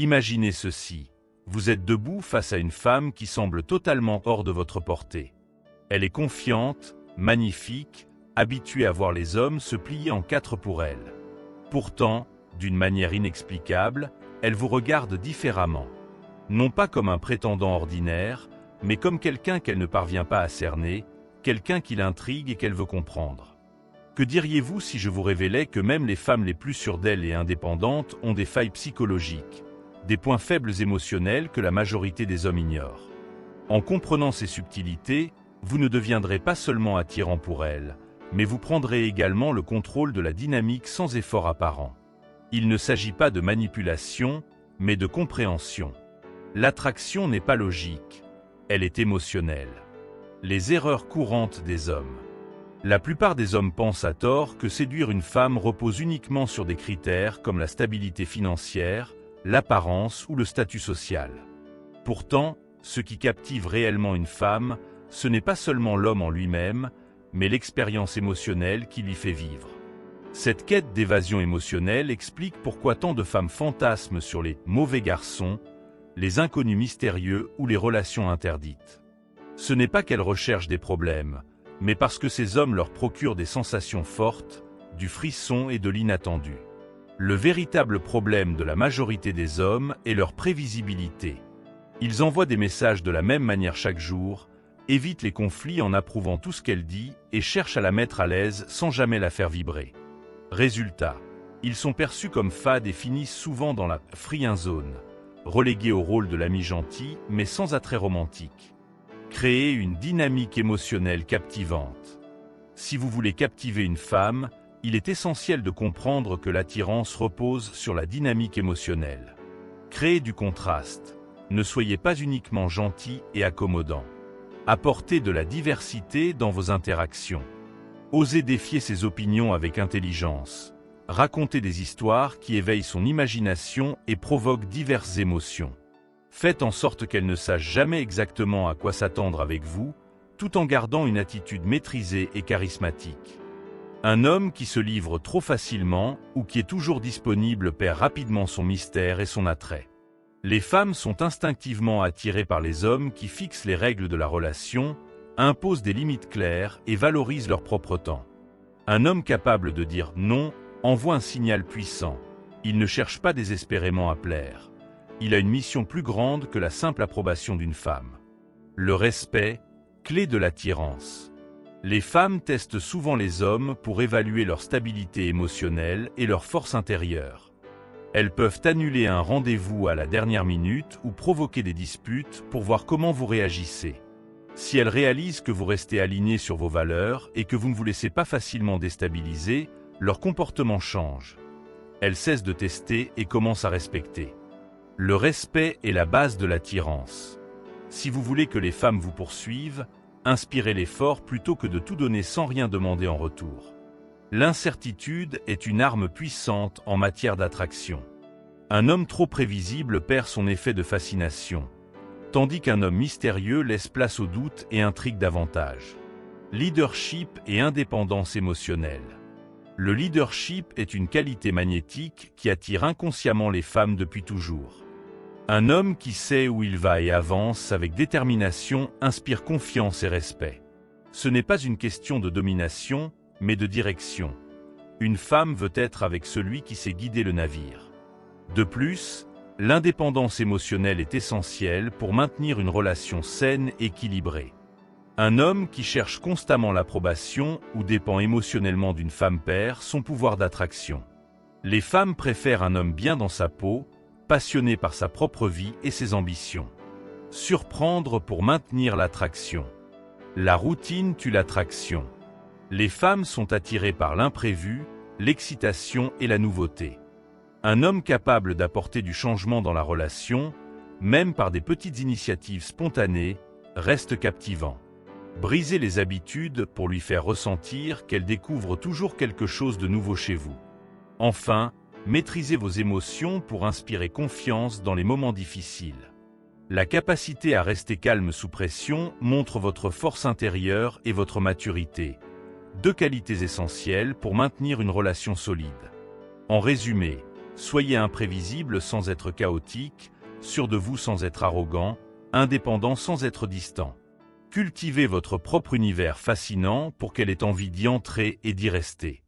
Imaginez ceci. Vous êtes debout face à une femme qui semble totalement hors de votre portée. Elle est confiante, magnifique, habituée à voir les hommes se plier en quatre pour elle. Pourtant, d'une manière inexplicable, elle vous regarde différemment. Non pas comme un prétendant ordinaire, mais comme quelqu'un qu'elle ne parvient pas à cerner, quelqu'un qui l'intrigue et qu'elle veut comprendre. Que diriez-vous si je vous révélais que même les femmes les plus sûres d'elles et indépendantes ont des failles psychologiques, des points faibles émotionnels que la majorité des hommes ignorent? En comprenant ces subtilités, vous ne deviendrez pas seulement attirant pour elles, mais vous prendrez également le contrôle de la dynamique sans effort apparent. Il ne s'agit pas de manipulation, mais de compréhension. L'attraction n'est pas logique, elle est émotionnelle. Les erreurs courantes des hommes. La plupart des hommes pensent à tort que séduire une femme repose uniquement sur des critères comme la stabilité financière, l'apparence ou le statut social. Pourtant, ce qui captive réellement une femme, ce n'est pas seulement l'homme en lui-même, mais l'expérience émotionnelle qui l'y fait vivre. Cette quête d'évasion émotionnelle explique pourquoi tant de femmes fantasment sur les mauvais garçons, les inconnus mystérieux ou les relations interdites. Ce n'est pas qu'elles recherchent des problèmes, mais parce que ces hommes leur procurent des sensations fortes, du frisson et de l'inattendu. Le véritable problème de la majorité des hommes est leur prévisibilité. Ils envoient des messages de la même manière chaque jour, évitent les conflits en approuvant tout ce qu'elle dit et cherchent à la mettre à l'aise sans jamais la faire vibrer. Résultat, ils sont perçus comme fades et finissent souvent dans la friend zone, relégués au rôle de l'ami gentil mais sans attrait romantique. Créer une dynamique émotionnelle captivante. Si vous voulez captiver une femme, il est essentiel de comprendre que l'attirance repose sur la dynamique émotionnelle. Créez du contraste. Ne soyez pas uniquement gentil et accommodant. Apportez de la diversité dans vos interactions. Osez défier ses opinions avec intelligence. Racontez des histoires qui éveillent son imagination et provoquent diverses émotions. Faites en sorte qu'elle ne sache jamais exactement à quoi s'attendre avec vous, tout en gardant une attitude maîtrisée et charismatique. Un homme qui se livre trop facilement ou qui est toujours disponible perd rapidement son mystère et son attrait. Les femmes sont instinctivement attirées par les hommes qui fixent les règles de la relation, imposent des limites claires et valorisent leur propre temps. Un homme capable de dire non envoie un signal puissant. Il ne cherche pas désespérément à plaire. Il a une mission plus grande que la simple approbation d'une femme. Le respect, clé de l'attirance. Les femmes testent souvent les hommes pour évaluer leur stabilité émotionnelle et leur force intérieure. Elles peuvent annuler un rendez-vous à la dernière minute ou provoquer des disputes pour voir comment vous réagissez. Si elles réalisent que vous restez aligné sur vos valeurs et que vous ne vous laissez pas facilement déstabiliser, leur comportement change. Elles cessent de tester et commencent à respecter. Le respect est la base de l'attirance. Si vous voulez que les femmes vous poursuivent, inspirez l'effort plutôt que de tout donner sans rien demander en retour. L'incertitude est une arme puissante en matière d'attraction. Un homme trop prévisible perd son effet de fascination, tandis qu'un homme mystérieux laisse place au doute et intrigue davantage. Leadership et indépendance émotionnelle. Le leadership est une qualité magnétique qui attire inconsciemment les femmes depuis toujours. Un homme qui sait où il va et avance avec détermination inspire confiance et respect. Ce n'est pas une question de domination, mais de direction. Une femme veut être avec celui qui sait guider le navire. De plus, l'indépendance émotionnelle est essentielle pour maintenir une relation saine et équilibrée. Un homme qui cherche constamment l'approbation ou dépend émotionnellement d'une femme perd son pouvoir d'attraction. Les femmes préfèrent un homme bien dans sa peau, passionné par sa propre vie et ses ambitions. Surprendre pour maintenir l'attraction. La routine tue l'attraction. Les femmes sont attirées par l'imprévu, l'excitation et la nouveauté. Un homme capable d'apporter du changement dans la relation, même par des petites initiatives spontanées, reste captivant. Brisez les habitudes pour lui faire ressentir qu'elle découvre toujours quelque chose de nouveau chez vous. Enfin, maîtrisez vos émotions pour inspirer confiance dans les moments difficiles. La capacité à rester calme sous pression montre votre force intérieure et votre maturité, deux qualités essentielles pour maintenir une relation solide. En résumé, Soyez imprévisible sans être chaotique, sûr de vous sans être arrogant, indépendant sans être distant. Cultivez votre propre univers fascinant pour qu'elle ait envie d'y entrer et d'y rester.